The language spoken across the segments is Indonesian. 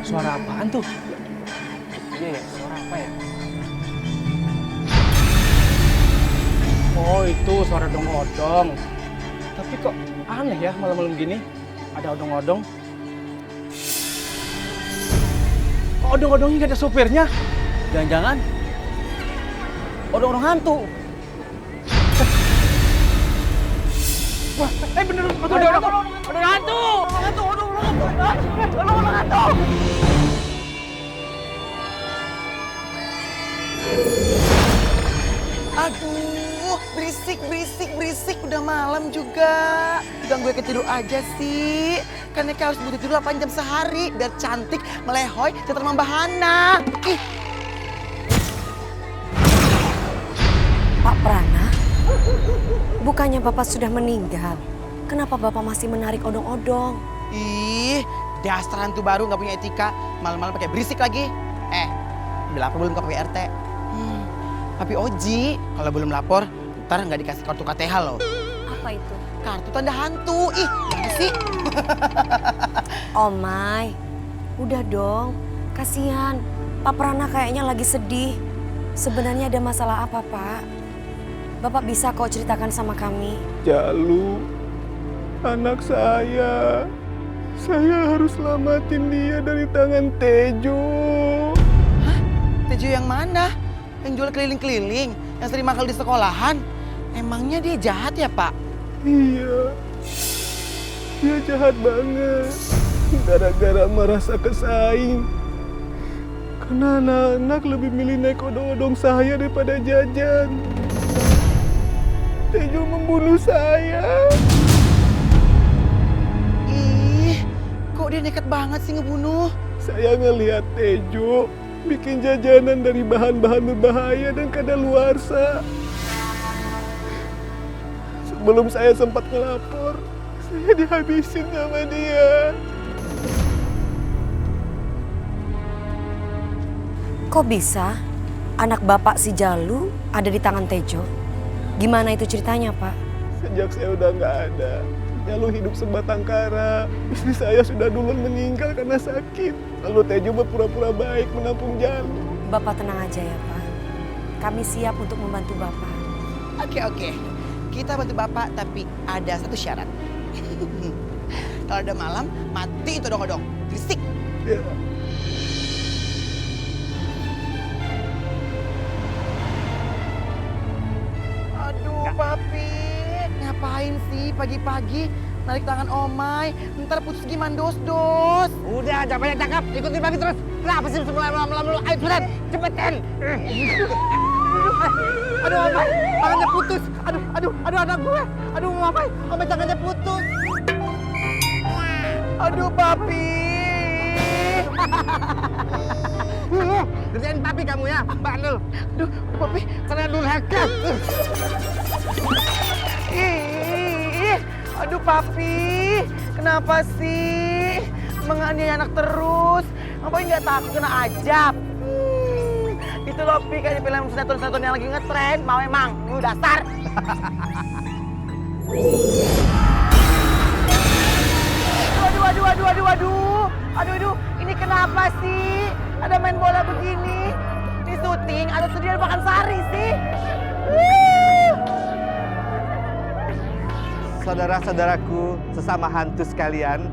Suara apaan tuh? Iya ya, suara apa ya? Oh itu suara odong-odong. Tapi kok aneh ya malam-malam gini ada odong-odong. Kok odong-odongnya nggak ada sopirnya? Jangan-jangan odong-odong hantu. Wah, bener odong-odong hantu. Odong-odong hantu. Odong-odong hantu. Aduh, berisik. Udah malam juga. Ganggu gue tidur aja sih. Kan Eka harus butuh tidur 8 jam sehari. Biar cantik, melehoy, cetar membahana. Ih. Pak Prana, bukannya Bapak sudah meninggal. Kenapa Bapak masih menarik odong-odong? Ih, dasar hantu baru gak punya etika. Malam-malam pakai berisik lagi. Udah lapor belum ke PRT? Papi Oji, kalau belum lapor, ntar nggak dikasih kartu KTH loh. Apa itu? Kartu tanda hantu. Ih, mana sih? Oh my, udah dong. Kasihan, Pak Prana kayaknya lagi sedih. Sebenarnya ada masalah apa, Pak? Bapak bisa kok ceritakan sama kami. Jalu, anak saya. Saya harus selamatin dia dari tangan Tejo. Hah? Tejo yang mana? Yang jual keliling-keliling, yang sering makan di sekolahan. Emangnya dia jahat ya, Pak? Iya, dia jahat banget. Gara-gara merasa kesaing. Karena anak-anak lebih milih naik odong-odong saya daripada jajan. Tejo membunuh saya. Ih, kok dia nekat banget sih ngebunuh? Saya ngelihat Tejo bikin jajanan dari bahan-bahan berbahaya dan kadaluarsa. Sebelum saya sempat ngelapor, saya dihabisin sama dia. Kok bisa anak Bapak si Jalu ada di tangan Tejo? Gimana itu ceritanya, Pak? Sejak saya udah nggak ada, Jalu hidup sebatang kara. Istri saya sudah duluan meninggal karena sakit. Lalu Tejo berpura-pura baik menampung Jalu. Bapak tenang aja ya, Pak. Kami siap untuk membantu Bapak. Oke. Kita bantu Bapak, tapi ada satu syarat. Kalau udah malam, mati itu odong-odong. Berisik. Ya. Aduh, Papi. Ngapain sih pagi-pagi narik tangan Omai? Ntar putus gimana dos-dos. Udah, jangan banyak cakap. Ikutin Papi terus. Kenapa sih semua lama-lama lu? Ayo cepetan, cepetan. Aduh, Omai, tangannya putus. Aduh, anak gue. Aduh, Omai tangannya putus. Aduh, Papi. Kerjain Papi kamu ya, bandel. Aduh, Papi. Karena durhaka. Ih, aduh Papi. Kenapa sih menganiaya anak terus? Ngapain nggak takut kena ajab? Itu loh Pi, kayak di film sinetron-sinetron yang lagi ngetren. Mau emang, lu dasar. Aduh, ini kenapa sih? Ada main bola begini, di syuting, ada sediaan makan sari sih. Saudara-saudaraku, sesama hantu sekalian.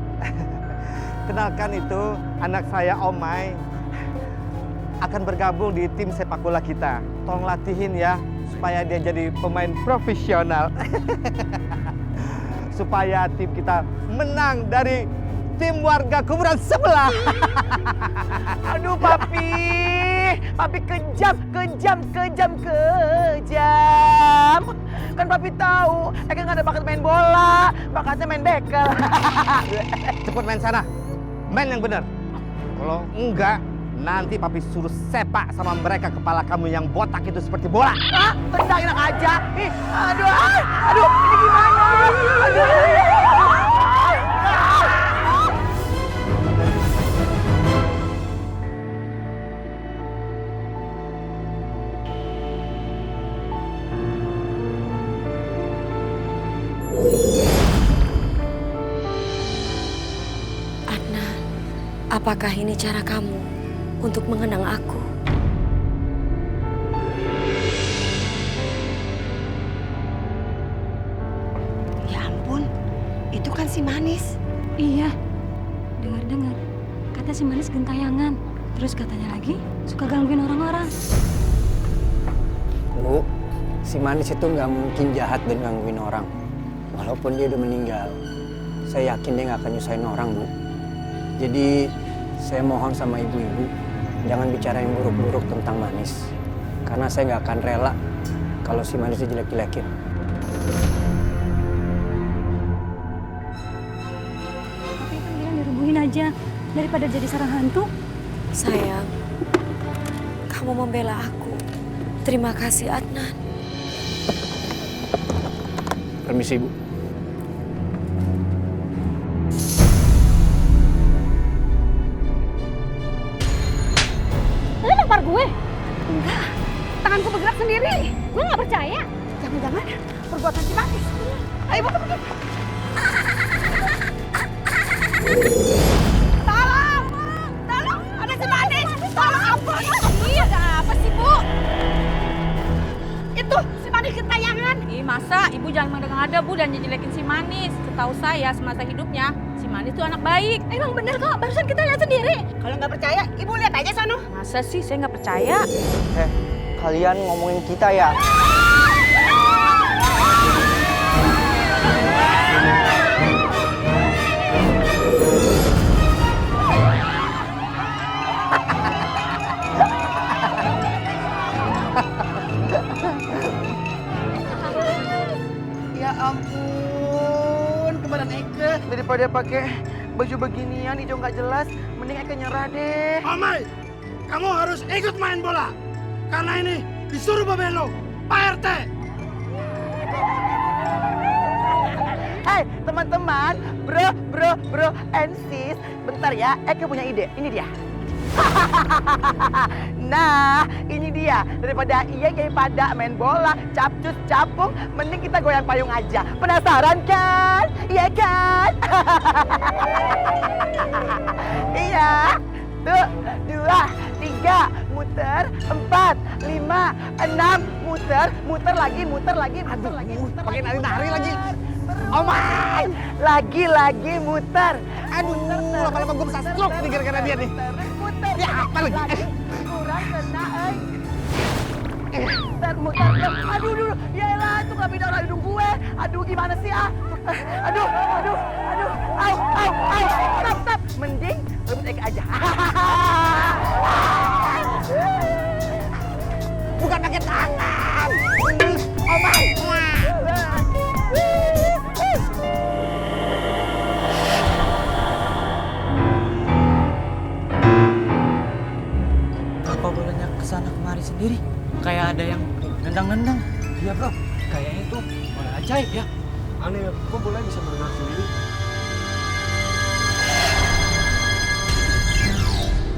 Kenalkan itu anak saya Omai. Akan bergabung di tim sepak bola kita. Tolong latihin ya, supaya dia jadi pemain profesional. Supaya tim kita menang dari tim warga kuburan sebelah. Aduh Papi, Papi kejam. Kan Papi tahu, Eka nggak ada bakat main bola, bakatnya main bekel. Cepet main sana, main yang benar. Kalau enggak, nanti Papi suruh sepak sama mereka kepala kamu yang botak itu seperti bola. Hah? Tendang enak aja. Ih, aduh, ini gimana? Aduh. Apakah ini cara kamu untuk mengenang aku? Ya ampun, itu kan si Manis. Iya, dengar-dengar kata si Manis gentayangan. Terus katanya lagi suka gangguin orang-orang. Bu, si Manis itu nggak mungkin jahat dan gangguin orang. Walaupun dia udah meninggal, saya yakin dia nggak akan nyusahin orang, Bu. Jadi, saya mohon sama ibu-ibu, jangan bicara yang buruk-buruk tentang Manis. Karena saya nggak akan rela kalau si Manis dijelek-jelekin. Tapi panggilan dirubuhin aja daripada jadi sarang hantu. Sayang, kamu membela aku. Terima kasih, Adnan. Permisi, Bu. Lu nampar gue? Enggak, tanganku bergerak sendiri. Gue nggak percaya. Jangan-jangan perbuatan si Manis. Ayo, buka. Tolong, ada si Manis. Tolong, ampun. Iya, ada apa sih, Bu? Itu si Manis gentayangan. Ih, masa ibu jangan mengada-ngada Bu dan jelekin si Manis. Setahu saya semasa hidupnya si Manis itu anak baik. Emang bener kok, barusan kita lihat sendiri. Kalau nggak percaya, Ibu lihat aja sono. Masa sih saya nggak percaya? Kalian ngomongin kita ya? Ya ampun, kemarin Eke daripada pakai baju beginian hijau nggak jelas, mending Eke nyerah deh. Omai, kamu harus ikut main bola. Karena ini disuruh Babelo, Pak RT. Hai teman-teman, bro, and sis, bentar ya, Eke punya ide. Ini dia. Nah, ini dia. Daripada pada main bola, capcus, capung, mending kita goyang payung aja. Penasaran kan? Iya kan? Iya. Tuh, 2, 3, muter, 4, 5, 6, muter lagi. Pakai nari-nari lagi. Oh my! Lagi muter. Aduh, lama-lama gue bisa stroke nih gara-gara dia nih. Muter. Ya, apa lagi? Kurang kena, muter. Aduh. Yaelah, itu nggak beda orang hidung gue. Aduh, gimana sih, ah? Aduh. Au. Stop. Mending rebut Eka aja. Bukan pakai tangan. Oh my! Apa bolanya kesana kemari sendiri? Kayak ada yang nendang-nendang. Iya, Bro. Kayaknya itu bola ajaib ya. Aneh, kok bola bisa bergerak sendiri?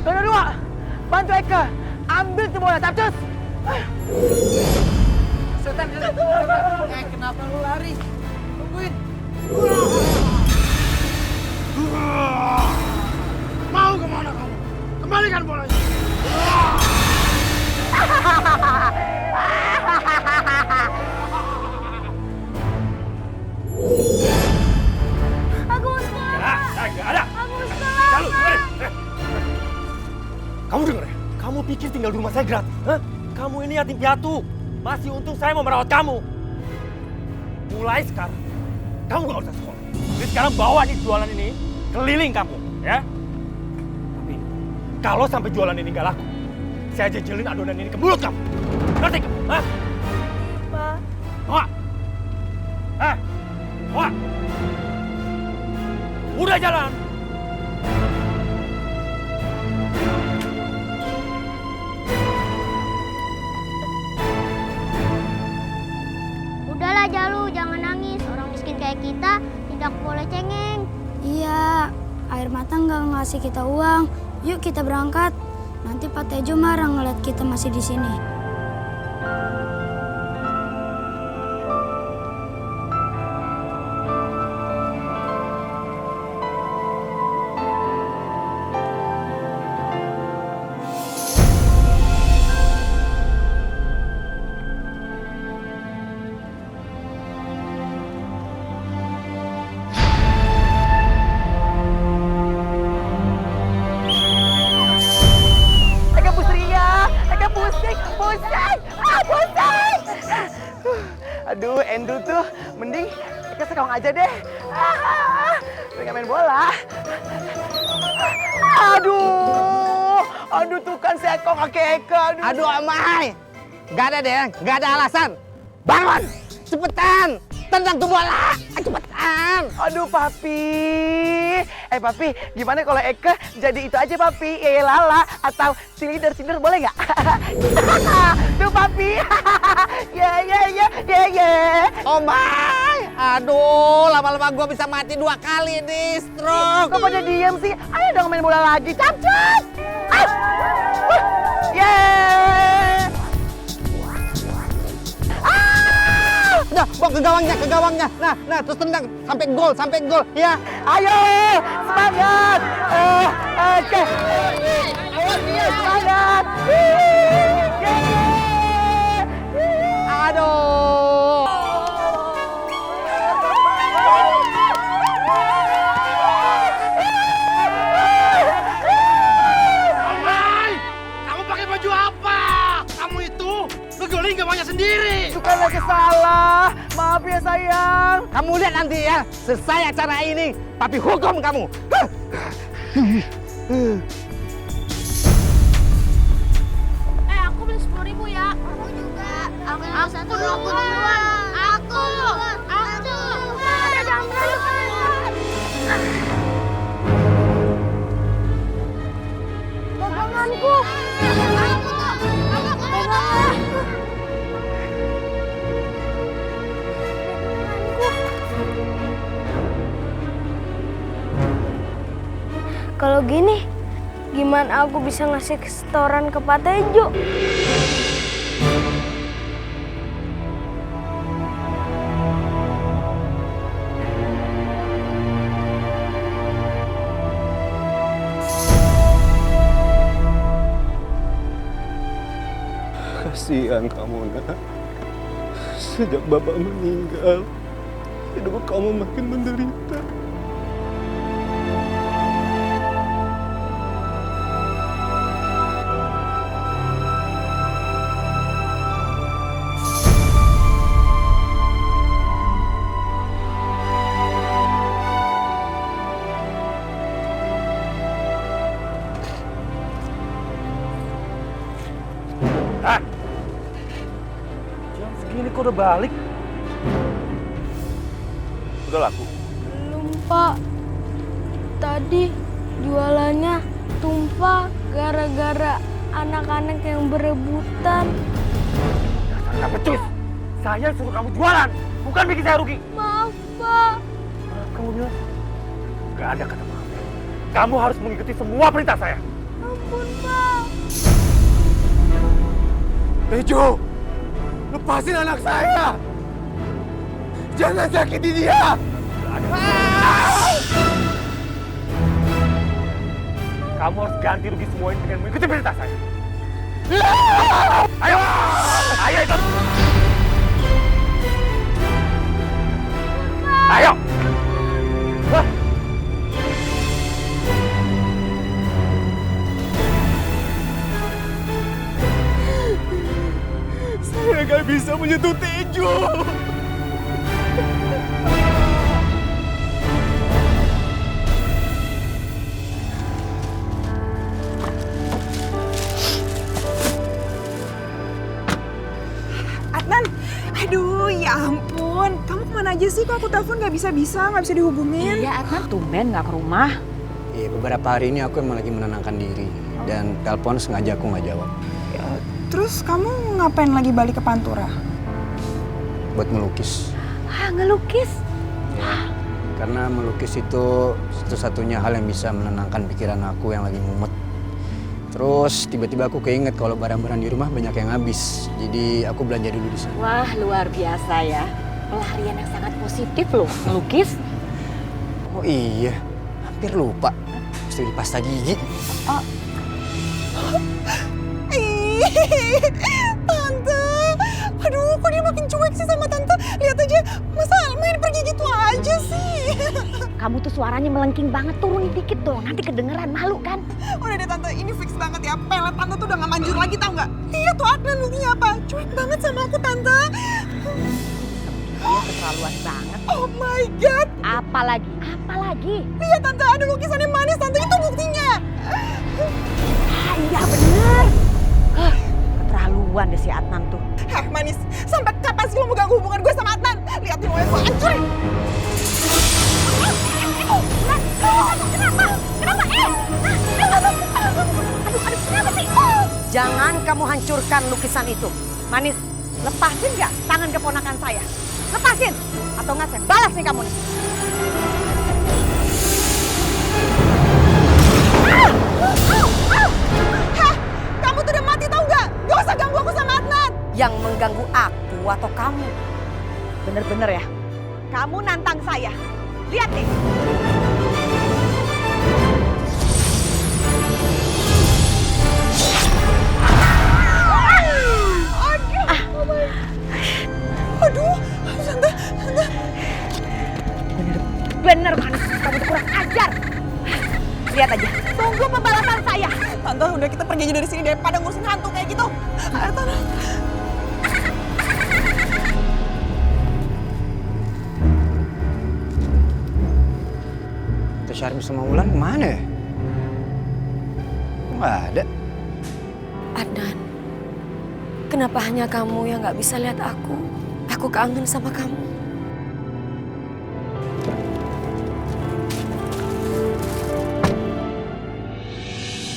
Dua, bantu Eka. Ambil tuh bola, capcus. Setan. Kenapa lu lari? Tungguin. Mau kemana kamu? Kembalikan bolanya. Aku mau sekolah. Nggak ada. Aku mau sekolah. Lalu, dengerin. Kamu denger ya? Kamu pikir tinggal di rumah saya gratis? Hah? Kamu ini yatim piatu. Masih untung saya mau merawat kamu. Mulai sekarang, kamu gak usah sekolah. Jadi sekarang bawa nih jualan ini keliling kamu, ya. Tapi kalau sampai jualan ini gak laku, saya jejelin adonan ini ke mulut kamu. Ngerti kamu? Hah? Pak. Bawa. Bawa. Udah jalan. Udahlah Jalu, jangan nangis. Orang miskin kayak kita tidak boleh cengeng. Iya, air mata nggak ngasih kita uang. Yuk kita berangkat. Nanti Pak Tejo marah ngeliat kita masih di sini. Aduh, Endul tuh mending ke sekawang aja deh. Pengen main bola. Aduh tuh kan sekong kakek Eka. Aduh, Omai. Gak ada deh, gak ada alasan. Bangun, cepetan. Tendang tuh bola, cepetan. Aduh, Papi. Papi, gimana kalau Eka jadi itu aja, Papi? Lala atau si leader boleh nggak? Tuh, Papi. Ya. Omai, aduh, lama-lama gua bisa mati 2 kali nih, stroke. Kok pada diem sih? Ayo dong main bola lagi, capcus. Yeay. Udah, bawa ke gawangnya. Nah, terus tendang sampai gol, ya. Ayo, semangat. Oke. Ayo, semangat. Aduh. Omai, kamu pakai baju apa? Kamu itu ngegolin gawangnya sendiri. Bukan lagi salah. Maaf ya, sayang. Kamu lihat nanti ya, selesai acara ini, Papi hukum kamu. Aku beli 10.000 ya. Aku juga. Aku duluan. Aku. Daganganku. Kalau gini, gimana aku bisa ngasih setoran ke Pak Tejo? Kasihan kamu, nak. Sejak Bapak meninggal, hidup kamu makin menderita. Jam segini kok udah balik? Udah laku? Belum, Pak. Tadi jualannya tumpah gara-gara anak-anak yang berebutan. Dasar becus! Saya suruh kamu jualan, bukan bikin saya rugi. Maaf, Pak. Kamu bilang? Gak ada kata maaf. Kamu harus mengikuti semua perintah saya. Ampun, Pak. Tejo, lepasin anak saya. Jangan sakiti dia. Kamu harus ganti rugi semua ini dengan mengikuti perintah saya. Ayo! Ayo ikut! Ayo! Saya gak bisa menyentuh Tejo. Adnan, aduh ya ampun. Kamu kemana aja sih? Kok aku telepon nggak bisa dihubungin? Iya, Adnan tumben nggak ke rumah. Iya, beberapa hari ini aku emang lagi menenangkan diri. Dan telepon sengaja aku nggak jawab. Terus kamu ngapain lagi balik ke Pantura? Buat melukis. Ah, ngelukis? Ya, karena melukis itu satu-satunya hal yang bisa menenangkan pikiran aku yang lagi mumet. Terus tiba-tiba aku keinget kalau barang-barang di rumah banyak yang habis. Jadi aku belanja dulu di sana. Wah, luar biasa ya. Pelarian yang sangat positif loh, ngelukis. Oh iya, hampir lupa. Mesti di pasta gigi. Oh. Tante, aduh kok dia makin cuek sih sama Tante. Lihat aja, masa main pergi gitu aja sih. Kamu tuh suaranya melengking banget, turunin dikit dong. Nanti kedengeran, malu kan? Udah deh Tante, ini fix banget ya. Pelet Tante tuh udah gak manjur lagi, tau gak? Iya tuh Adnan buktinya apa? Cuek banget sama aku Tante. Keterlaluan banget. Oh my God. Apalagi? Apalagi? Lihat Tante, ada lukisannya Manis. Tante, itu buktinya. Iya bener. Keterlaluan deh si Adnan tuh. Hah, Manis, sampai kapan sih lo mau ganggu hubungan gue sama Adnan? Lihat nih, mau gue hancurin. Kenapa sih? Jangan kamu hancurkan lukisan itu. Manis, lepasin nggak tangan keponakan saya? Lepasin, atau nggak saya balas nih kamu nih. Hah, kamu tuh udah mati tau nggak? Gak usah ganggu aku sama Adnan. Yang mengganggu aku atau kamu? Bener-bener ya, kamu nantang saya. Lihat nih. Aduh, Tante. Bener Manis, kamu tuh kurang ajar. Lihat aja, tunggu pembalasan saya. Tante, udah kita pergi aja dari sini daripada ngurusin hantu kayak gitu. Ayo, Tante. Tuh Syarif sama Wulan kemana ya? Kok nggak ada? Adnan, kenapa hanya kamu yang nggak bisa lihat aku? Aku kangen sama kamu.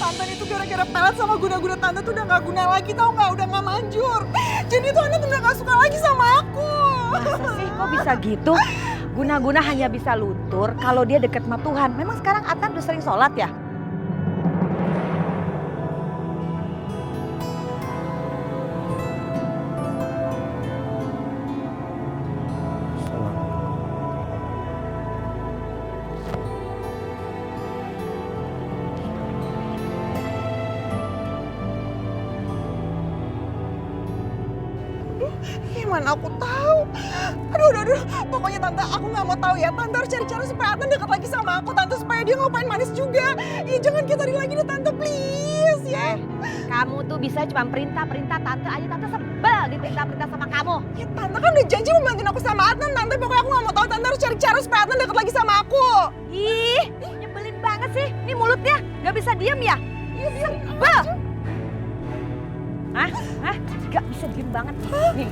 Tante itu gara-gara pelet sama guna-guna Tante tuh udah gak guna lagi tau gak? Udah gak manjur. Jadi tuh Tante udah gak suka lagi sama aku. Masa sih kok bisa gitu? Guna-guna hanya bisa luntur kalau dia deket sama Tuhan. Memang sekarang Adnan udah sering sholat ya? Mana aku tahu. Aduh. Pokoknya Tante, aku gak mau tahu ya. Tante harus cari cara supaya Adnan dekat lagi sama aku. Tante, supaya dia ngelupain Manis juga. Ih, jangan kayak tadi lagi deh Tante, please ya. Kamu tuh bisa cuma perintah-perintah Tante aja. Tante sebel diperintah-perintah sama kamu. Ya Tante kan udah janji mau bantuin aku sama Adnan. Tante, pokoknya aku gak mau tahu. Tante harus cari cara supaya Adnan dekat lagi sama aku. Ih, nyebelin banget sih. Ini mulutnya gak bisa diem ya? Sebel. Hah? Gak bisa diem banget. Nih.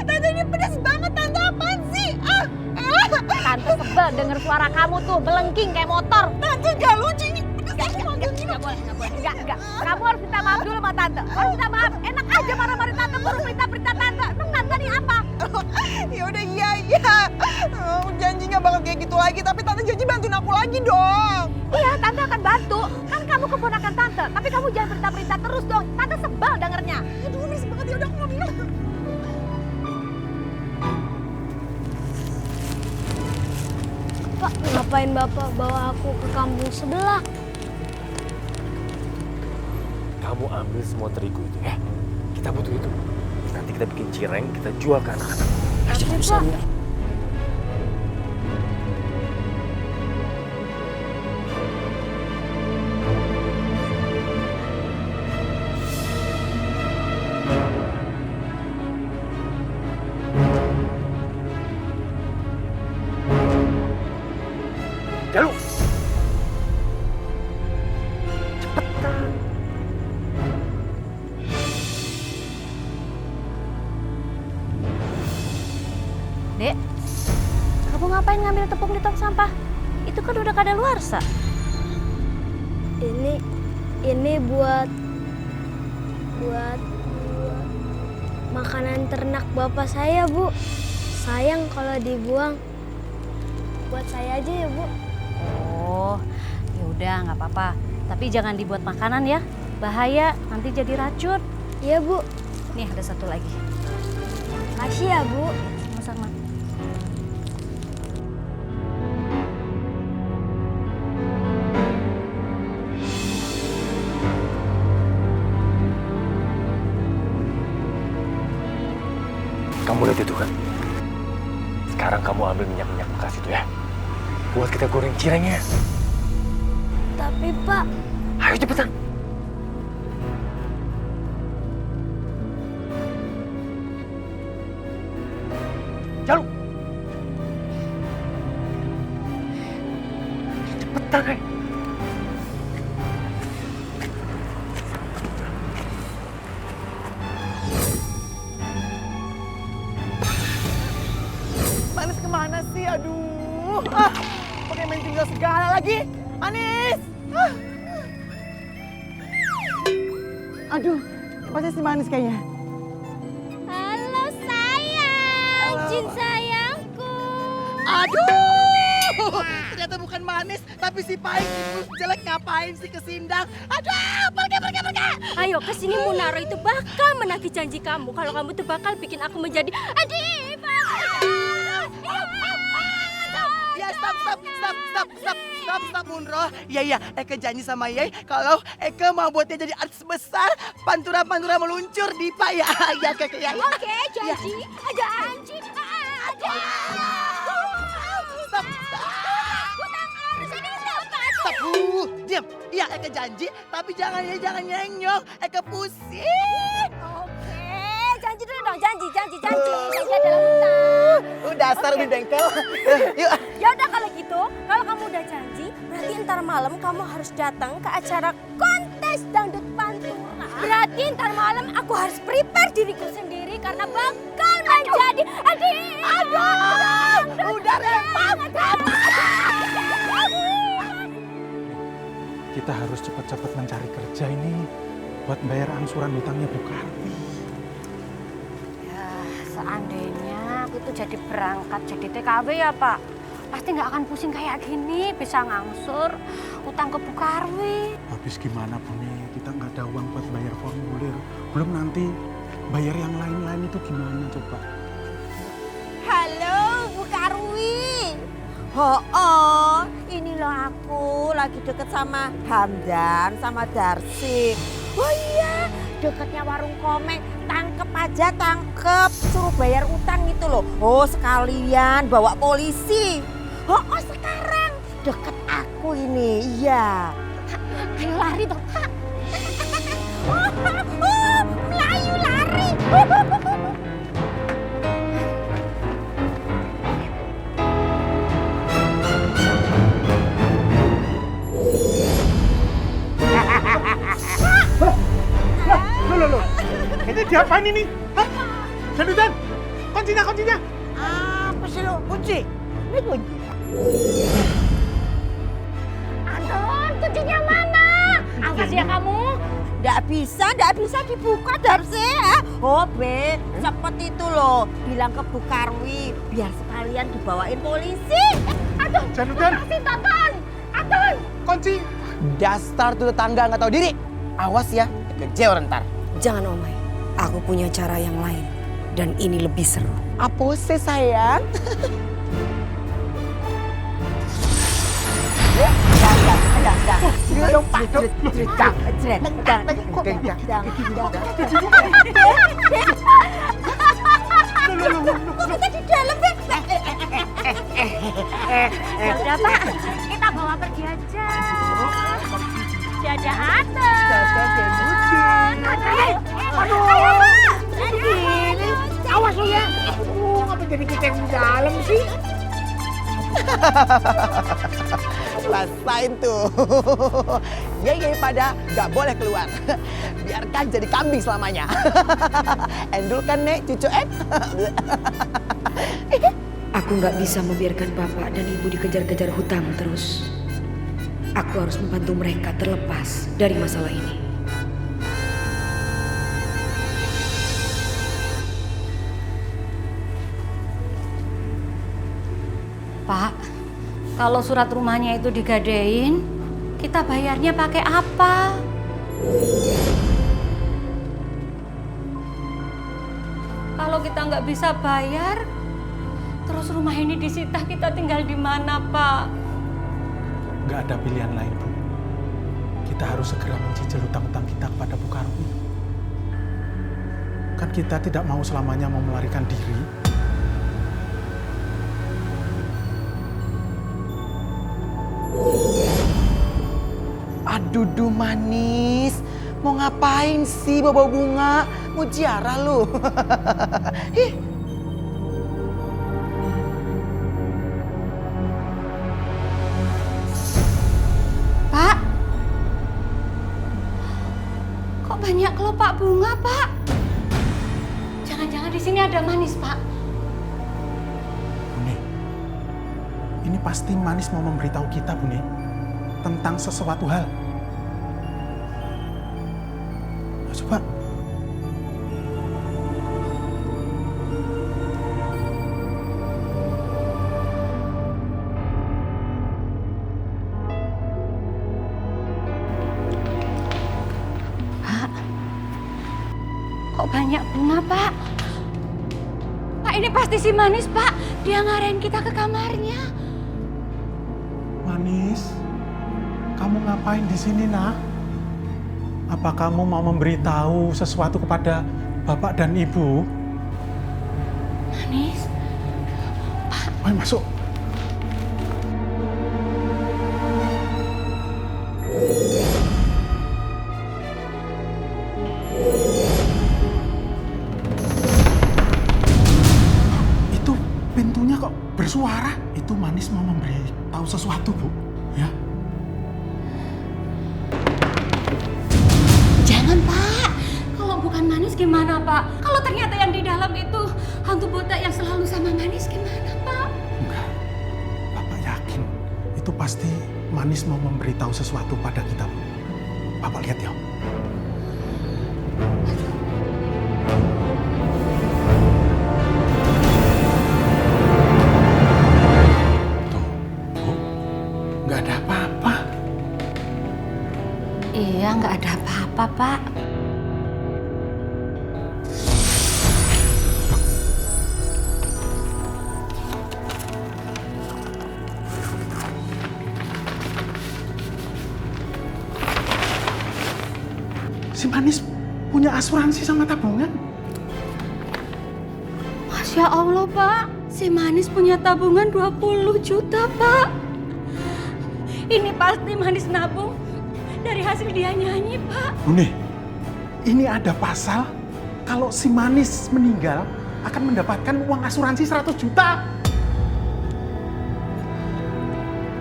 Tante ini pedas banget. Tante apaan sih? Tante sebel denger suara kamu tuh melengking kayak motor. Tante gak lucu ini. Gak boleh. Enggak. Kamu harus minta maaf dulu sama Tante. Harus minta maaf. Enak aja marah-marahin Tante, baru perintah-perintah Tante. Emang Tante nih apa? Ya udah iya. Janji gak bakal kayak gitu lagi. Tapi Tante janji bantuin aku lagi dong. Iya, Tante akan bantu. Kan kamu keponakan Tante. Tapi kamu jangan perintah-perintah terus dong. Tante sebel dengernya. Aduh, beres banget. Ya udah aku gak bilang. Pak, ngapain Bapak bawa aku ke kampung sebelah? Kamu ambil semua terigu itu ya. Kita butuh itu. Nanti kita bikin cireng, kita jual ke anak-anak. Tapi Pak, Jalu. Dek, kamu ngapain ngambil tepung di tong sampah? Itu kan udah kadaluarsa. ini buat makanan ternak Bapak saya, Bu. Sayang kalau dibuang. Buat saya aja ya, Bu. Oh, ya udah nggak apa-apa. Tapi jangan dibuat makanan ya. Bahaya, nanti jadi racun. Iya, Bu. Nih ada satu lagi. Makasih ya, Bu. Sama-sama. Kamu lihat itu kan? Sekarang kamu ambil minyak-minyak bekas itu ya. Buat kita goreng cirengnya. Tapi Pak, Ayo cepetan. Cepetan, Rey. Manis kemana sih? Aduh. Pakai main tinggal segala lagi. Manis. Aduh, pasti si Manis kayaknya. Halo sayang, Jin sayangku. Aduh, ternyata bukan Manis, tapi si Paing itu jelek. Ngapain sih kesindang? Aduh, pergi. Ayo kesini Munaro itu bakal menagih janji kamu. Kalau kamu tuh bakal bikin aku menjadi diva. Ya stop Munro. Iya, Eka janji sama Yai kalau Eka mau buat dia jadi artis besar, pantura meluncur Diva ya. Ya Keke ya. Oke, janji. Ada janji. Ada. Stop. Diam. Iya, Eka janji, tapi jangan nyenyong. Eka pusing. Oke, janji dulu dong, janji. Janji adalah hutang. Dasar di bengkel. Yuk. Ya udah kalau gitu, kalau kamu udah janji, berarti ntar malam kamu harus datang ke acara kontes dangdut pantura. Berarti ntar malam aku harus prepare diriku sendiri karena bakal menjadi Udah rempah. Kita harus cepat-cepat mencari kerja ini buat bayar angsuran hutangnya Bu Karwi. Ya, seandainya aku tuh jadi berangkat jadi TKW ya Pak, pasti nggak akan pusing kayak gini, bisa ngangsur utang ke Bu Karwi. Habis gimana Bu nih, kita nggak ada uang buat bayar formulir. Belum nanti bayar yang lain-lain itu gimana coba? Halo Bu Karwi. Ini loh aku lagi deket sama Hamdan sama Darsi. Oh iya, deketnya warung Komeng. Tangkep, suruh bayar utang itu loh. Oh sekalian bawa polisi. Sekarang deket aku ini, iya. Ayo lari dong Pak. Melayu lari. Loh. Ini diapain ini? Hah? Jandutan, kuncinya. Apa sih lo? Kunci? Ini kunci. Anton, kuncinya mana? Awas ya kamu. Nggak bisa dibuka Darsi. Cepet itu loh. Bilang ke Bu Karwi, biar sekalian dibawain polisi. Aduh, Jandutan. lepasin Tonton. Anton. Kunci. Dasar tuh tetangga nggak tahu diri. Awas ya, kejeur ntar. Jangan Omai, aku punya cara yang lain dan ini lebih seru. Apa sih sayang? Udah Pak, kita bawa pergi aja. Dadah Anton. Aduh, Awas lu ya. Ngapa jadi kita yang di dalam sih? Rasain tuh. Ye pada nggak boleh keluar. Biarkan jadi kambing selamanya. Endul kan Nek, cucu Aku nggak bisa membiarkan bapak dan ibu dikejar-kejar hutang terus. Aku harus membantu mereka terlepas dari masalah ini. Pak, kalau surat rumahnya itu digadein, kita bayarnya pakai apa? Kalau kita nggak bisa bayar, terus rumah ini disita, kita tinggal di mana, Pak? Nggak ada pilihan lain, Bu. Kita harus segera mencicil hutang-hutang kita kepada Bu Karwi. Kan kita tidak mau selamanya mau melarikan diri. Aduh Manis, mau ngapain sih bawa bunga? Mau ziarah lu? Ih. bawa Pak bunga, Pak. Jangan-jangan di sini ada Manis, Pak. Bune, ini pasti Manis mau memberitahu kita, Bune, tentang sesuatu hal. Nah, coba. Kok banyak bunga, Pak? Pak, ini pasti si Manis, Pak. Dia ngarahin kita ke kamarnya. Manis, kamu ngapain di sini, Nak? Apa kamu mau memberitahu sesuatu kepada Bapak dan Ibu? Manis? Pak. Ayo masuk. Itu pintunya kok bersuara. Itu Manis mau memberitahu sesuatu, Bu. Ya. Jangan, Pak. Kalau bukan Manis gimana, Pak? Kalau ternyata yang di dalam itu hantu botak yang selalu sama Manis gimana, Pak? Enggak. Bapak yakin itu pasti Manis mau memberitahu sesuatu pada kita, Bu. Bapak lihat ya. Tuh, Bu. Nggak ada apa-apa. Iya, nggak ada apa-apa, Pak. Si Manis punya asuransi sama tabungan. Masya Allah, Pak. Si Manis punya tabungan 20 juta, Pak. Ini pasti Manis nabung dari hasil dia nyanyi, Pak. Bune, ini ada pasal kalau si Manis meninggal akan mendapatkan uang asuransi 100 juta.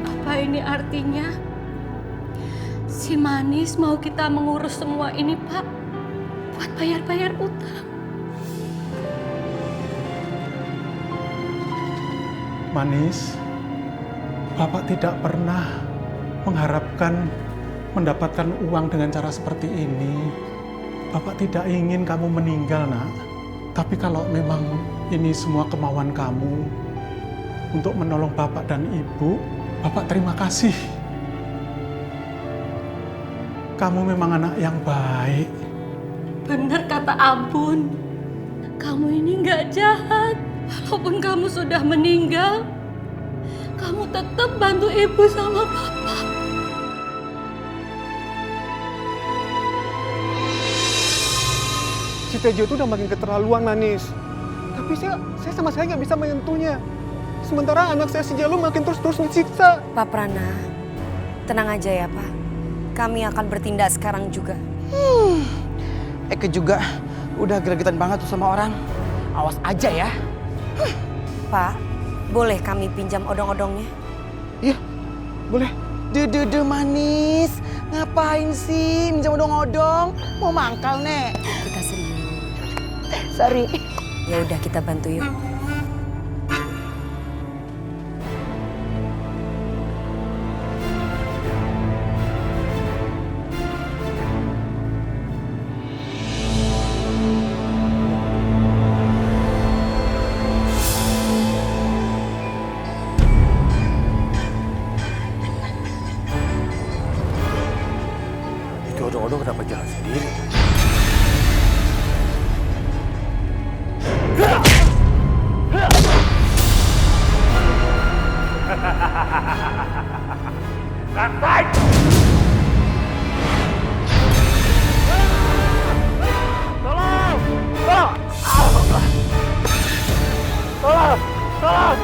Apa ini artinya? Si Manis mau kita mengurus semua ini, Pak, buat bayar-bayar utang. Manis, Bapak tidak pernah mengharapkan mendapatkan uang dengan cara seperti ini. Bapak tidak ingin kamu meninggal, Nak. Tapi kalau memang ini semua kemauan kamu untuk menolong Bapak dan Ibu, Bapak terima kasih. Kamu memang anak yang baik. Benar kata Abun. Kamu ini nggak jahat. Walaupun kamu sudah meninggal, kamu tetap bantu ibu sama bapak. Si Tejo itu udah makin keterlaluan, Manis. Tapi saya sama sekali nggak bisa menyentuhnya. Sementara anak saya si Jalu makin terus-terus disiksa. Pak Prana, tenang aja ya, Pak. Kami akan bertindak sekarang juga. Eke juga udah gregetan banget tuh sama orang. Awas aja ya. Pak, boleh kami pinjam odong-odongnya? Iya, boleh. Dede Manis, ngapain sih minjam odong-odong? Mau mangkal, Nek? Kita serius. Sorry. Ya udah, kita bantu yuk. Odong-odong kenapa jalan sendiri? Santai! Tolong! Tolong! Tolong! Tolong!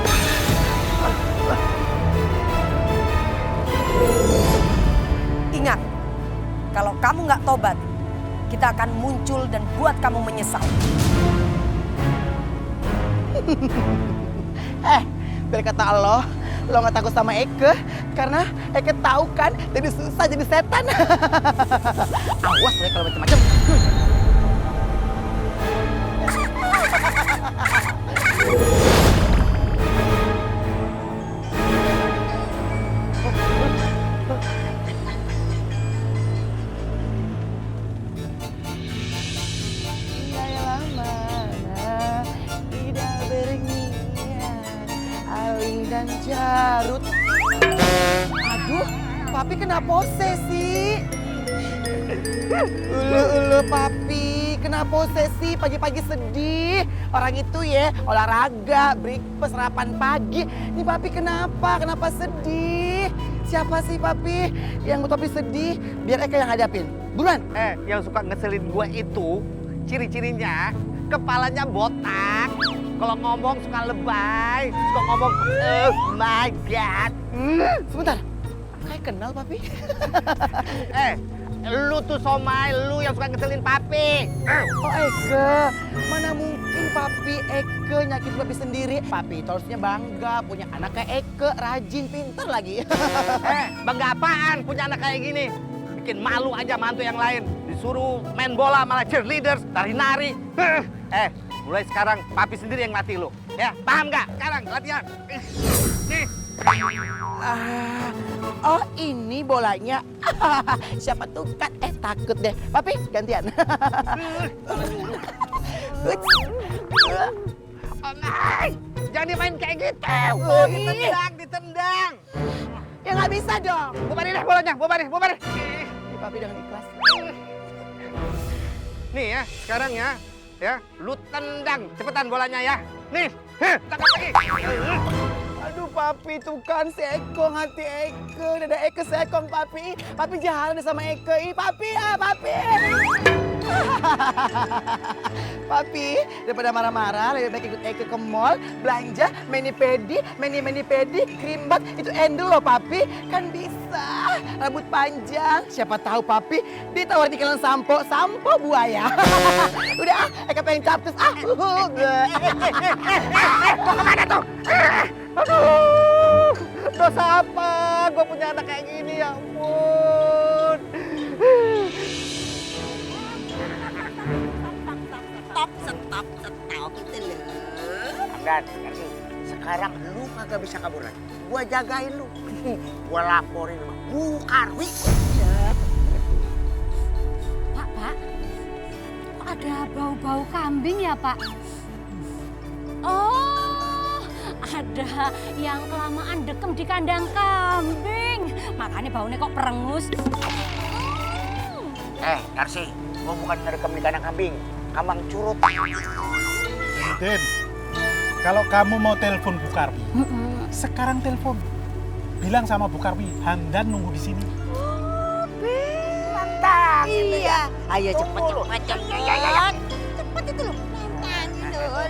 Ingat, kalau kamu nggak tobat, kita akan muncul dan buat kamu menyesal. Biar kata Allah, lo gak takut sama Eke, karena Eke tahu kan jadi susah jadi setan. Awas lo kalau macam-macam. dan Jarut. Aduh, Papi kena posesi. Ulu Papi, kena posesi pagi-pagi sedih. Orang itu ya olahraga, breakfast, sarapan pagi. Ini Papi kenapa? Kenapa sedih? Siapa sih Papi yang buat Papi sedih? Biar Eka yang hadapin. Buruan. Yang suka ngeselin gue itu ciri-cirinya kepalanya botak. Kalau ngomong suka lebay, suka ngomong oh my god. Sebentar, saya kenal Papi. Lu tuh Somai, lu yang suka ngeselin Papi. Oh Eke, mana mungkin Papi Eke nyakitin Papi sendiri. Papi itu harusnya bangga punya anak kayak Eke, rajin, pintar lagi. Bangga apaan punya anak kayak gini? Bikin malu aja mantu yang lain. Disuruh main bola malah cheerleaders, nari-nari. Mulai sekarang Papi sendiri yang latih lu. Ya, paham gak? Sekarang latihan. Nih. Oh ini bolanya. Siapa tuh kan? Takut deh. Papi gantian. Jangan dimain kayak gitu. Ditendang. Ya nggak bisa dong. Bubarin deh bolanya, bubarin. Ini Papi dengan ikhlas. Nih ya, sekarang ya, lu tendang cepetan bolanya ya. Nih, tendang lagi. Aduh Papi tuh kan si Ekong hati Eke, dada Eke si Ekong Papi. Papi jalan sama Eke, Papi. Papi, daripada marah-marah lebih baik ikut Eke ke mall, belanja, mani-pedi, krimbat, itu endel loh Papi. Kan bisa, rambut panjang, siapa tahu Papi ditawarin iklan sampo buaya. Udah Eke pengen capcus, Mau kemana tuh? Aduh, dosa apa gue punya anak kayak gini, ya ampun. Stop itu loh. Hamdan, sekarang lu kagak bisa kabur lagi. Gua jagain lu. Gua laporin sama Bu Karwi. Pak, kok ada bau-bau kambing ya Pak? Oh, ada yang kelamaan dekem di kandang kambing. Makanya baunya kok perengus. Darsi, gua bukan ngerekam di kandang kambing. Kambang curut. Den, kalau kamu mau telepon Bu Karwi, sekarang telepon. Bilang sama Bu Karwi, Hamdan nunggu di sini. Mantap. Iya. Ayo cepet. Cepet itu loh.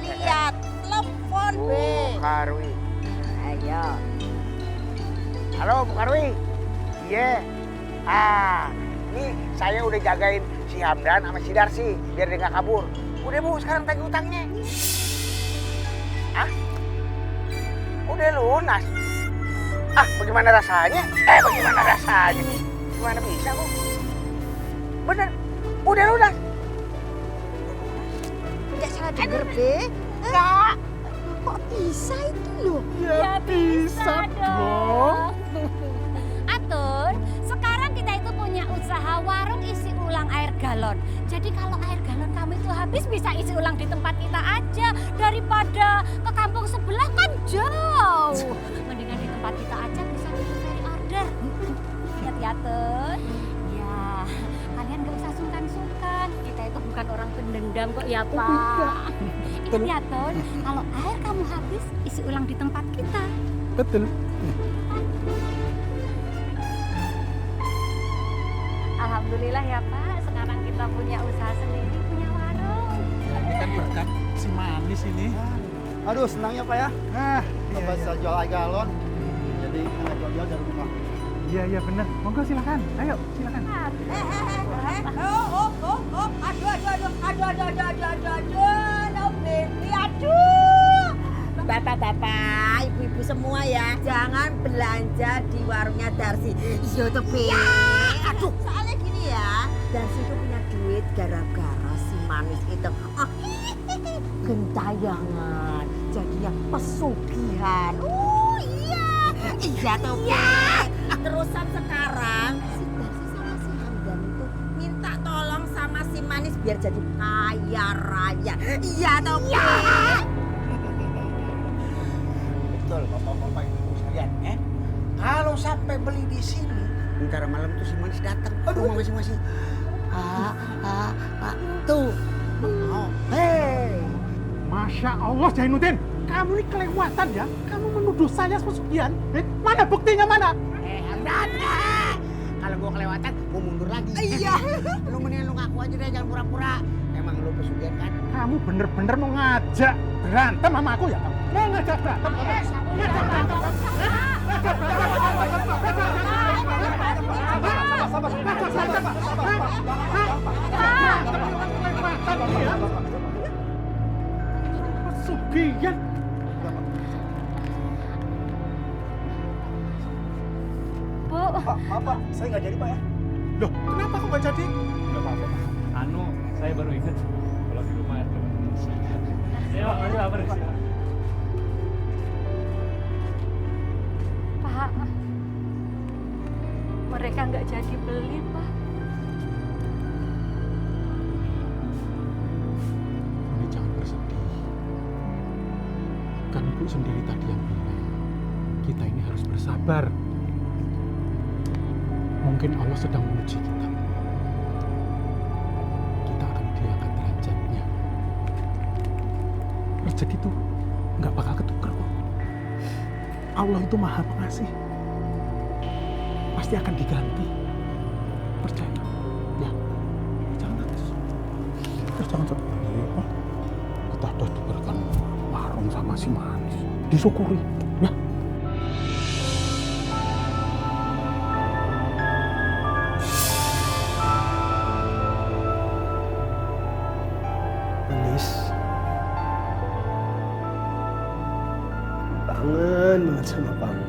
Lihat. Telepon, Bu Karwi. Ayo. Halo Bu Karwi. Iya. Ini saya udah jagain si Hamdan sama si Darsi biar dia nggak kabur. Udah Bu, sekarang tagih utangnya. Udah lunas. Bagaimana rasanya? Bagaimana rasanya? Gimana bisa Bu? Bener, udah lunas. Nggak salah denger, Be. Enggak. Kok bisa itu loh? Ya bisa dong. Atur, sekarang kita itu punya usaha warung isi ulang air galon. Jadi kalau air galon kamu itu habis bisa isi ulang di tempat kita aja. Daripada ke kampung sebelah kan jauh. Mendingan di tempat kita aja bisa delivery order. Ingat ya Tun? Ya, kalian gak usah sungkan-sungkan. Kita itu bukan orang pendendam kok ya Pak. Ingat ya Tun, kalau air kamu habis isi ulang di tempat kita. Betul. Alhamdulillah ya Pak, sekarang kita punya usaha sendiri, punya warung. Ini kan berkat si manis ini. Aduh, senangnya Pak ya. Bapak bisa jual air galon. Jadi kita jual dari rumah. Iya benar. Monggo silakan. Ayo, silakan. Aduh. Bapak-bapak, ibu-ibu semua ya, jangan belanja di warungnya Darsi. Iya tuh, Be. Aduh, soalnya gini ya, Darsi itu punya duit gara-gara si manis itu. Gentayangan, jadinya pesugihan. Iya tuh, Be. Terusan sekarang, si Darsi sama si Hamdan itu minta tolong sama si manis biar jadi kaya raya. Iya tuh, Be. betul bapak-bapak ibu sekalian ya. Kalau sampai beli di sini, ntar malam tuh si Manis datang ke rumah masing-masing. Tuh. Oh. Hei, Masya Allah Jainuddin, kamu ini kelewatan ya. Kamu menuduh saya pesugihan. Mana buktinya mana? Hamdan. Kalau gua kelewatan, gua mundur lagi. Iya. Lu mendingan lu ngaku aja deh, jangan pura-pura. Emang lu pesugihan kan? Kamu bener-bener mau ngajak berantem sama aku ya? Mau ngajak berantem? Pesugihan. Bu. Pak, saya nggak jadi Pak ya. Loh, kenapa kok nggak jadi? Nggak apa-apa. Anu, saya baru ingat kalau di rumah ada. Ayo, apa sih? Pak, mereka nggak jadi beli, Pak. Ini jangan bersedih. Kan Ibu sendiri tadi yang bilang, kita ini harus bersabar. Mungkin Allah sedang menguji kita. Kita akan diangkat derajatnya. Rezeki itu nggak bakal ketukar kok. Allah itu Maha Pengasih. Pasti akan diganti. Percaya. Ya. Jangan nangis. Terus jangan sedih. Kita sudah diberikan warung sama si Manis. Disyukuri. Ya. Manis. Kangen banget sama kamu.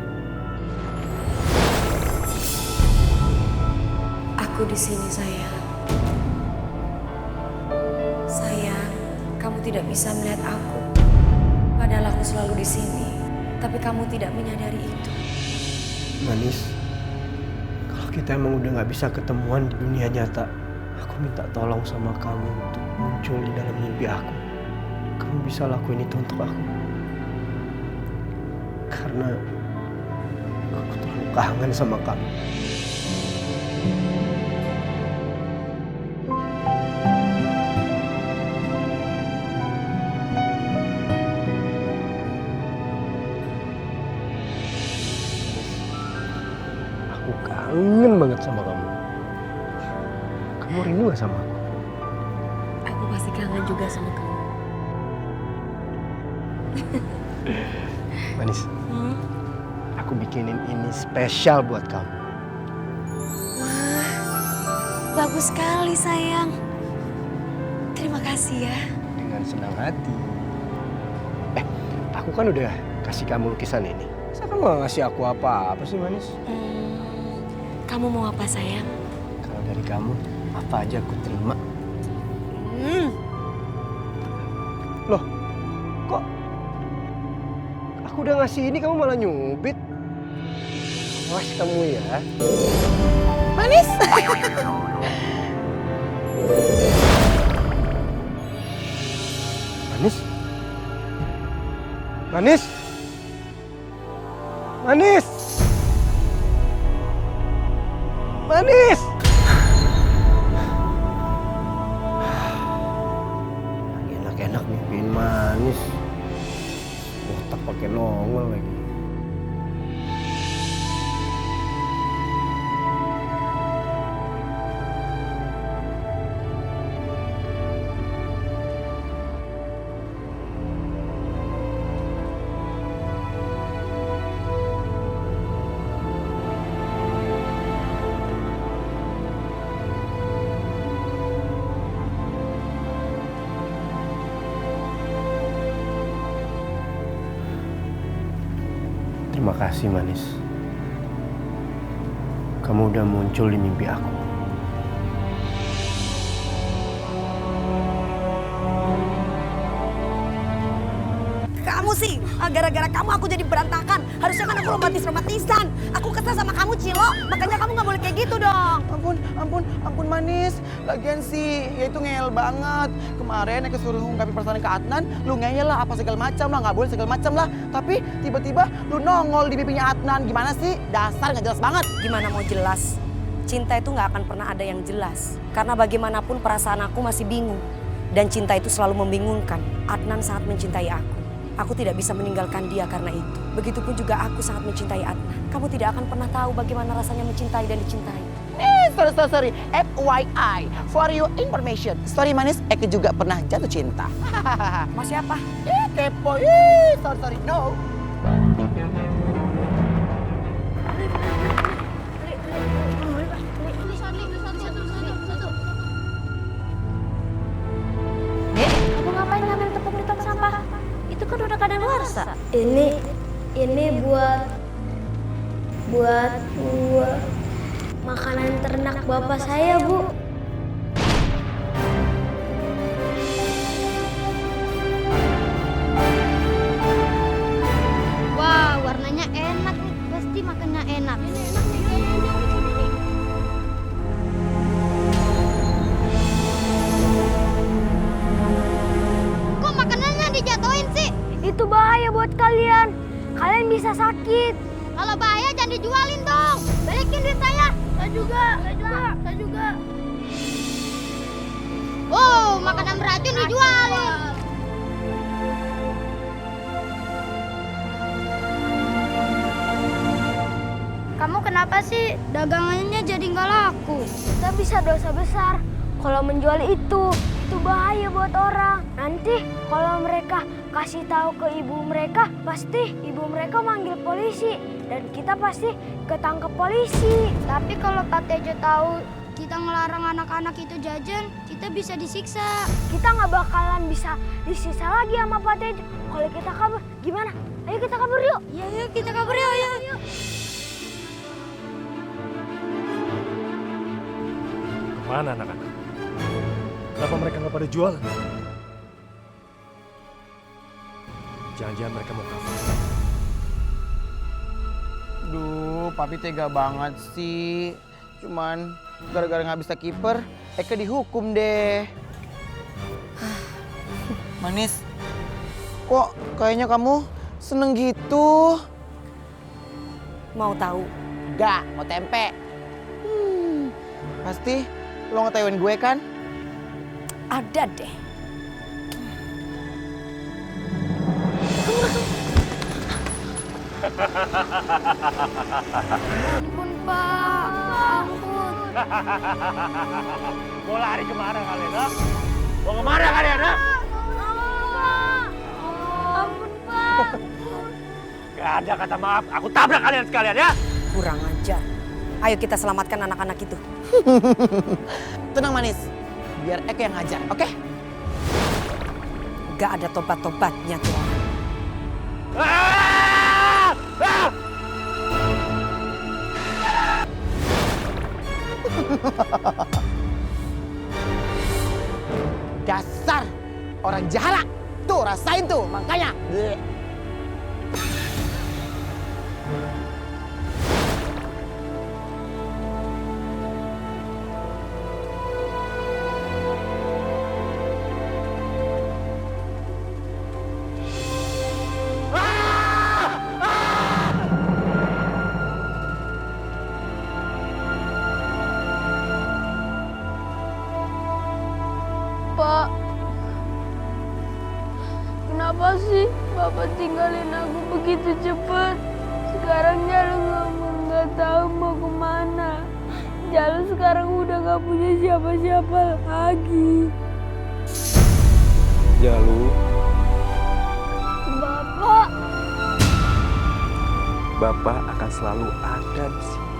Aku di sini, sayang. Sayang, kamu tidak bisa melihat aku. Padahal aku selalu di sini. Tapi kamu tidak menyadari itu. Manis, kalau kita emang udah nggak bisa ketemuan di dunia nyata, aku minta tolong sama kamu untuk muncul di dalam mimpi aku. Kamu bisa lakuin itu untuk aku. Karena aku terlalu kangen sama kamu. Aku kangen banget sama kamu. Kamu rindu gak sama aku? Aku pasti kangen juga sama kamu. Manis, aku bikinin ini spesial buat kamu. Wah, bagus sekali, sayang. Terima kasih ya. Dengan senang hati. Aku kan udah kasih kamu lukisan ini. Masa kamu gak ngasih aku apa-apa sih, Manis? Kamu mau apa, sayang? Kalau dari kamu, apa aja aku terima. Loh, kok aku udah ngasih ini kamu malah nyubit? Awas kamu ya. Manis. Manis? Manis? Manis? Manis? Enak-enak mimpiin Manis. Otak pakai nongol lagi. Terima kasih, Manis. Kamu udah muncul di mimpi aku. Kamu sih? Gara-gara kamu aku jadi berantakan. Harusnya kan aku romantisan. Aku kesel sama kamu, Cilo. Makanya kamu nggak boleh kayak gitu dong. Ampun Manis. Lagian sih, ya itu ngeyel banget. Kemarin Eke suruh ngungkapin perasaan ke Adnan, lu ngeyel lah apa segala macam lah, nggak boleh segala macam lah. Tapi tiba-tiba lu nongol di pipinya Adnan. Gimana sih? Dasar nggak jelas banget. Gimana mau jelas? Cinta itu nggak akan pernah ada yang jelas. Karena bagaimanapun perasaan aku masih bingung. Dan cinta itu selalu membingungkan. Adnan sangat mencintai aku. Aku tidak bisa meninggalkan dia karena itu. Begitupun juga aku sangat mencintai Adnan. Kamu tidak akan pernah tahu bagaimana rasanya mencintai dan dicintai. Sorry. FYI, for your information. Sorry Manis, Eke juga pernah jatuh cinta. Mas siapa? Kepo. Sorry, no. Kamu ngapain ngambil tepung di tong sampah? Itu kan udah kadaluarsa. Ini buat makanan ternak bapak saya, Bu. Wah, warnanya enak nih. Pasti makannya enak. Ini enak nih. Kok makanannya dijatuhin sih? Itu bahaya buat kalian. Kalian bisa sakit. Kalau bahaya jangan dijualin dong. Balikin duit saya. Saya juga. Oh, makanan beracun dijualin. Kamu kenapa sih dagangannya jadi nggak laku? Kita bisa dosa besar kalau menjual itu. Itu bahaya buat orang. Nanti kalau mereka kasih tahu ke ibu mereka, pasti ibu mereka manggil polisi. Dan kita pasti ketangkep polisi. Tapi kalau Pak Tejo tahu kita ngelarang anak-anak itu jajan, kita bisa disiksa. Kita nggak bakalan bisa disiksa lagi sama Pak Tejo. Kalau kita kabur, gimana? Ayo kita kabur yuk. Iya, kita kabur yuk. Ayo. Kemana anak-anak? Kenapa mereka nggak pada jual? Jangan-jangan mereka mau kabur. Duh, Papi tega banget sih. Cuman gara-gara nggak bisa kiper, Eke dihukum deh. Manis, kok kayaknya kamu seneng gitu? Mau tahu? Enggak, mau tempe. Pasti lo ngetewin gue kan? Ada deh. Ampun, Pak. Ampun. Mau lari kemana kalian, ha? Mau kemana kalian, ha? Ampun, Pak. Gak ada kata maaf, aku tabrak kalian sekalian, ya? Kurang ajar. Ayo kita selamatkan anak-anak itu. Tenang Manis, biar Eke yang ngajar, oke? Gak ada tobat-tobatnya tuh orang. Dasar orang jahala. Tuh rasain tuh, makanya. Pak, kenapa sih Bapak tinggalin aku begitu cepat? Sekarang Jalu nggak tahu mau kemana. Jalu sekarang udah nggak punya siapa-siapa lagi. Jalu, Bapak. Bapak akan selalu ada di sini.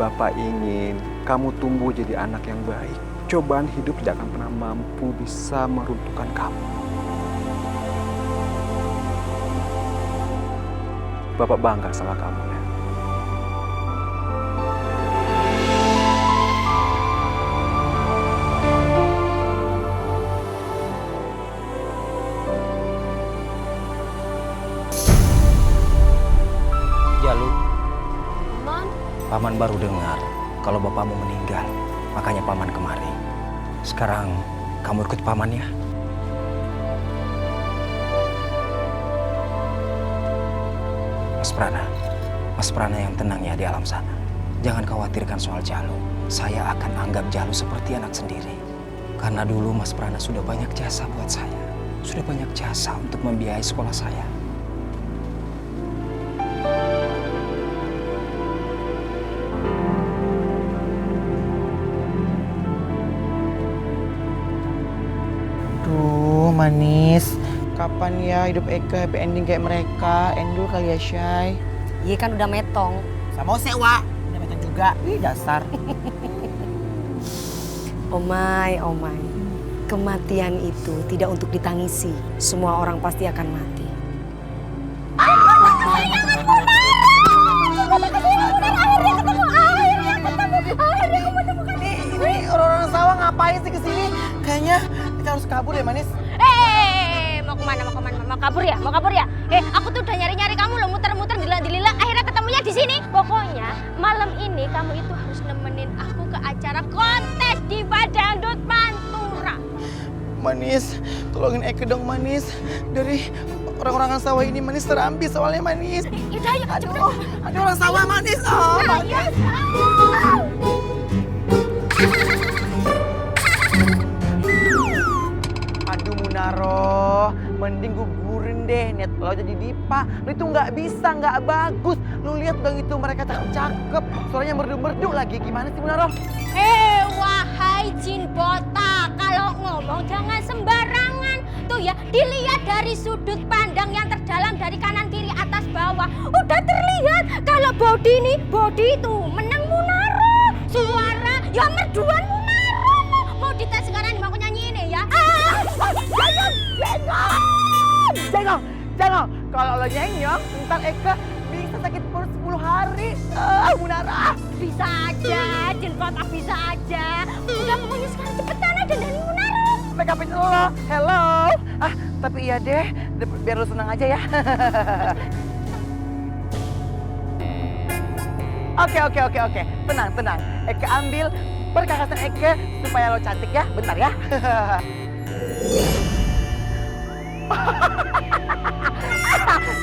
Bapak ingin kamu tumbuh jadi anak yang baik. Cobaan hidup tidak akan pernah mampu bisa meruntuhkan kamu. Bapak bangga sama kamu, ya. Paman baru dengar kalau bapakmu meninggal, makanya paman kemari. Sekarang kamu ikut paman ya. Mas Prana yang tenang ya di alam sana. Jangan khawatirkan soal Jalu. Saya akan anggap Jalu seperti anak sendiri. Karena dulu Mas Prana sudah banyak jasa buat saya. Sudah banyak jasa untuk membiayai sekolah saya. Duh, manis. Kapan ya hidup Eka happy ending kayak mereka? Endul kali ya, Syai. Iya kan udah metong. Sama sewa. Udah metong juga. Ih, dasar. Omai. Kematian itu tidak untuk ditangisi. Semua orang pasti akan mati. Ini orang-orang sawah ngapain sih kesini? Kayaknya kita harus kabur ya, manis. Mau kemana? Mau kabur ya? Aku tuh udah nyari-nyari kamu loh, muter-muter dilila-dilila, akhirnya ketemunya di sini. Pokoknya malam ini kamu itu harus nemenin aku ke acara kontes di Dangdut Pantura. Manis, tolongin Eke dong, manis. Dari orang-orang sawah ini, manis terambis soalnya, manis. Yaudah, ayo. Aduh, ada orang sawah, manis. Oh, manis. Aduh, Munaro, mending gugurin deh niat lo jadi Dipa. Lo itu nggak bisa, nggak bagus. Lo lihat dong itu mereka cakep, suaranya merdu-merdu lagi. Gimana sih, Munaro? Wahai jin botak, kalau ngomong jangan sembarangan. Tuh ya, dilihat dari sudut pandang yang terdalam dari kanan kiri atas bawah. Udah terlihat kalau body itu menang Munaro. Suara ya merduan Munaro. Mau dites sekarang nih, mau aku nyanyiin ya? Jangan. Kalau lo nyenyong, ntar Eka bisa sakit perut 10 hari. Munara. Bisa aja, jin botak bisa aja. Udah pokoknya sekarang cepetan aja dari Munaro. Make upin lo, hello. Tapi iya deh, biar lo senang aja ya. Oke. Tenang. Eka ambil perkakasan Eka supaya lo cantik ya. Bentar ya.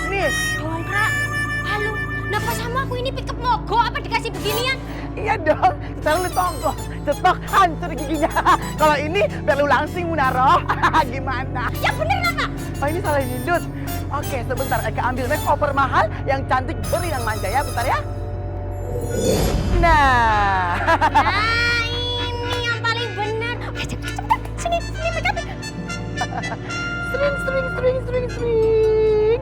Nih, Dongkrak. Halo, kenapa sama aku ini pick up mogok apa dikasih beginian? Iya dong, sekarang lu tonggok, cetok hancur giginya. Kalau ini biar lu langsing, Munaro. Gimana? Ya bener Kakak. Oh ini salah nyindut. Oke, sebentar Eka ambil makeover mahal yang cantik, beri yang manja ya, bentar ya. Nah. Nah, ini yang paling benar. Cepetan, sini make up. String.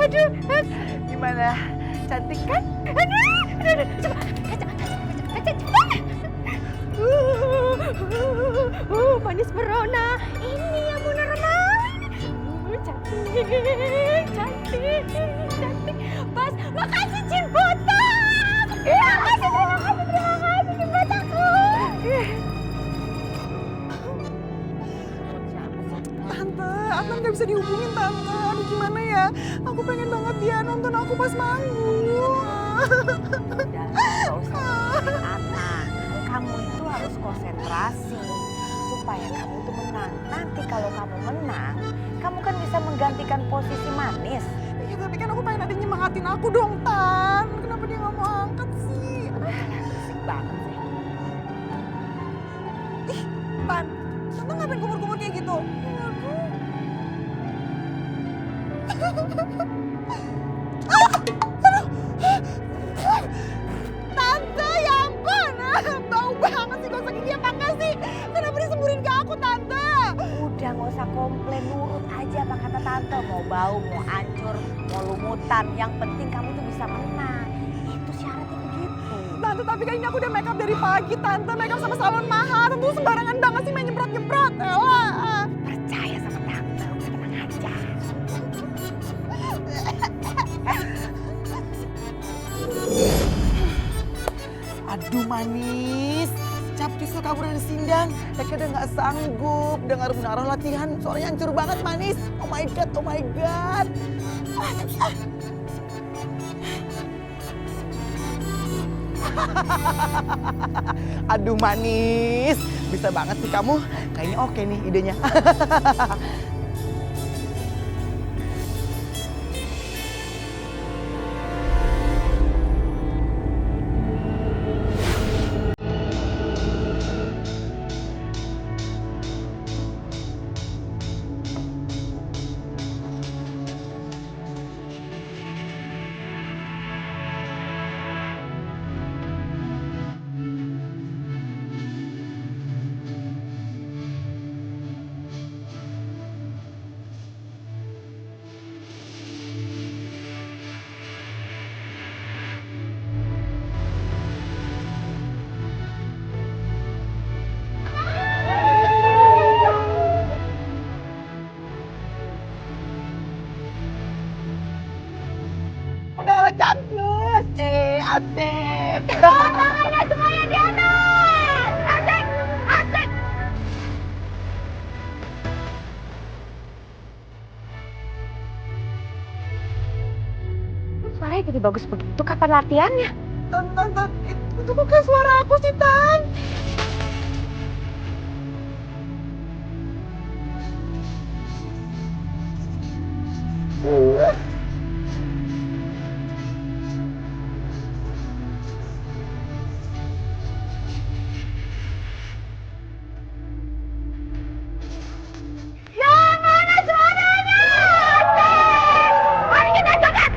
Aduh, gimana? Cantik kan? Aduh, coba kaca. Manis merona. Ini yang Munaro mau. Cantik. Bas, makasih jin botak. Terima kasih jin botakku. Tante, Adnan gak bisa dihubungin, Tante. Aduh, gimana ya? Aku pengen banget dia nonton aku pas manggung. Gak usah Adnan. Kamu itu harus konsentrasi supaya kamu itu menang. Nanti kalau kamu menang, kamu kan bisa menggantikan posisi manis. Ya, tapi kan aku pengen ada nyemangatin aku dong, Tan. Kenapa dia gak mau angkat sih? Berisik banget sih. Ih, Tan. Tante ngapain kumur-kumur kayak gitu? Tante, ya ampun. Bau banget sih gosok gigi apa enggak sih? Kenapa disemburin ke aku, Tante? Udah gak usah komplain, nurut aja apa kata tante. Mau bau, mau hancur, mau lumutan. Yang penting kamu tuh bisa menang. Itu syaratnya begitu. Tante, tapi kan ini aku udah make up dari pagi, Tante. Make up sama salon mahal. Tante tuh sembarangan banget sih main nyemprot-nyemprot. Elah. Percaya sama tante, udah tenang aja. Aduh, manis. Acap justru kabur dari sindang. Eka udah gak sanggup dengar Munarah latihan. Suaranya hancur banget Manis. Oh my god, oh my god. Aduh Manis, bisa banget sih kamu. Kayaknya oke nih idenya. Udah cantus, Asik. Tangannya semuanya di atas. Asik, asik. Suaranya jadi bagus begitu. Kapan latihannya? Tan, itu bukan suara aku sih, Tan. Yang mana suaranya? Asik. Mari kita joget.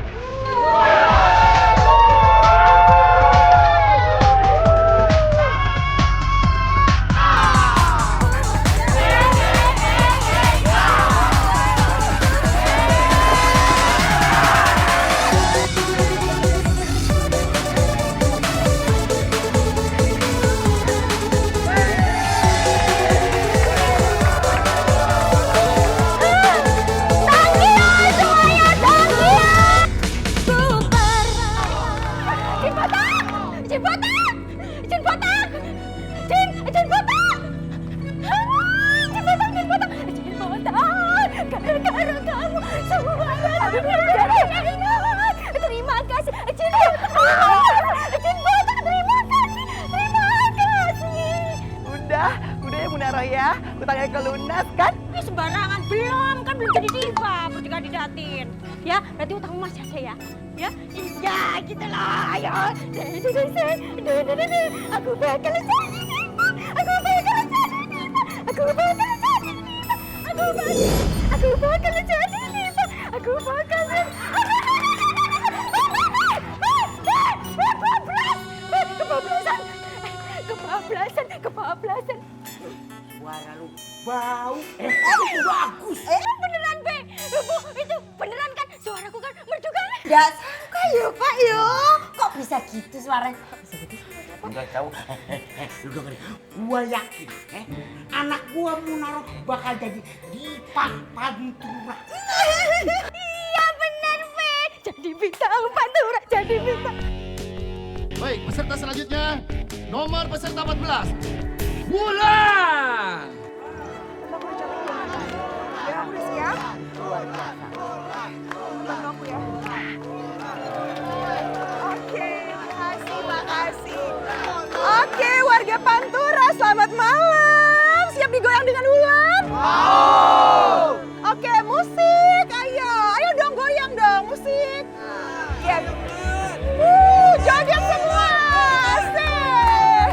Terima kasih. Jin Botak, terima kasih. Terima kasih. Udah ya Munarah ya. Utangnya kelunas kan? Ini sembarangan, belum jadi diva, berarti gak didatin. Ya, berarti utangmu masih ada ya? Ya, iya gitu loh, ayo. Aku bakal jadi diva. Aku bakal jadi diva. Aku bakal jadi diva. Aku bakal jadi diva. Aku bakal jadi... Kebablasan. Suara lu bau. Itu bagus. Beneran, Be. Bu, itu beneran kan? Suaraku kan merdu kan? Gak sangka ya Pak yo. Kok bisa gitu suaranya? Kok bisa gitu? Enggak tahu. Lu dengerin. Gua yakin, anak gua Munarah bakal jadi Dipa Pantura. Iya bener, Be. Jadi bintang Pantura, jadi bintang. Baik, peserta selanjutnya nomor peserta 14. Wulan. Ya, udah siap? Bantu aku ya. Oke, makasih. Oke, warga Pantura, selamat malam. Siap digoyang dengan Wulan? Wow. Oke, musik, ayo dong goyang dong, musik. Iya. Joget semua, asik.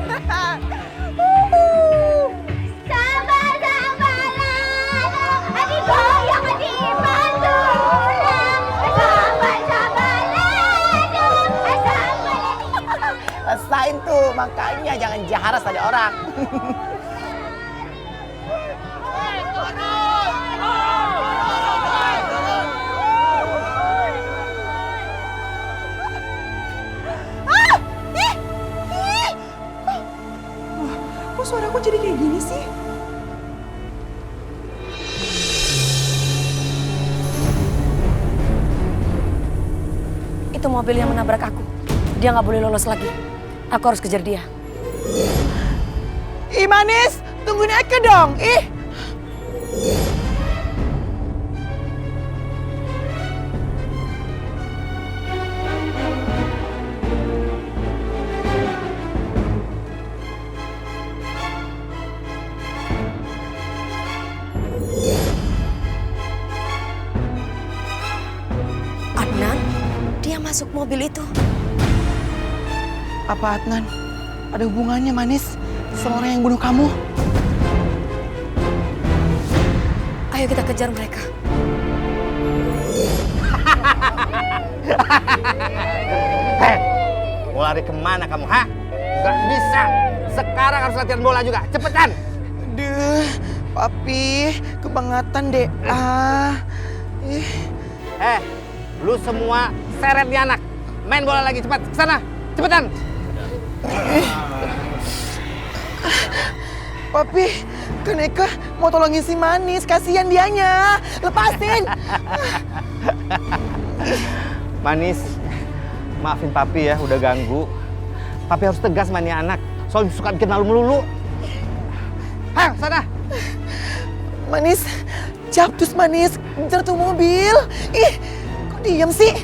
Rasain tuh, makanya jangan jaharas ada orang. Kok suaraku jadi kayak gini sih? Itu mobil yang menabrak aku. Dia nggak boleh lolos lagi. Aku harus kejar dia. Ih Manis, tungguin Eke dong. Ih. Adnan, dia masuk mobil itu. Apa Adnan? Ada hubungannya Manis sama orang yang bunuh kamu? Ayo kita kejar mereka. Hei, mau lari kemana kamu, ha? Gak bisa. Sekarang harus latihan bola juga. Cepetan. Duh, Papi, kebangetan deh. Lu semua seret di anak. Main bola lagi, cepat. Kesana, cepetan. Papi, kan Eka mau tolongin si Manis, kasihan dianya. Lepasin. Manis, maafin Papi ya, udah ganggu. Papi harus tegas mani anak, soalnya suka bikin malu melulu. Hah, sana. Manis, Japtus Manis, ngejar tuh mobil. Ih, kok diam sih?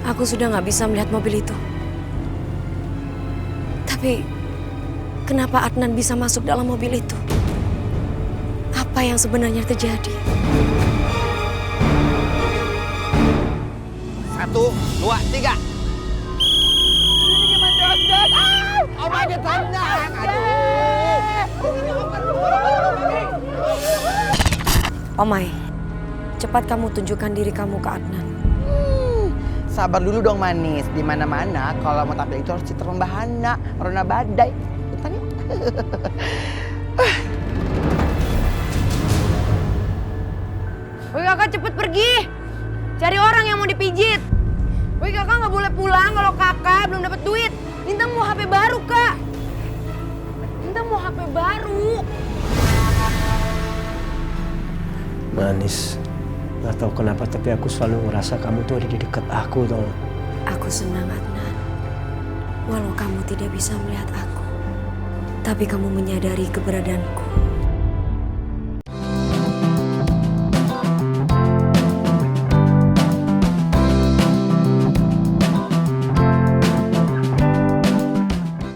Aku sudah nggak bisa melihat mobil itu. Tapi kenapa Adnan bisa masuk dalam mobil itu? Apa yang sebenarnya terjadi? 1, 2, 3. Omai ditendang. Omai, cepat kamu tunjukkan diri kamu ke Adnan. Sabar dulu dong Manis. Di mana-mana kalau mau tampil itu harus citra bahana, rona badai. Bentar ya. Woi kakak cepet pergi. Cari orang yang mau dipijit. Woi kakak nggak boleh pulang kalau kakak belum dapat duit. Bintang mau HP baru kak. Bintang mau HP baru. Manis, gak tahu kenapa tapi aku selalu ngerasa kamu tuh ada di dekat aku tau. Aku senang Adnan. Walau kamu tidak bisa melihat aku, tapi kamu menyadari keberadaanku.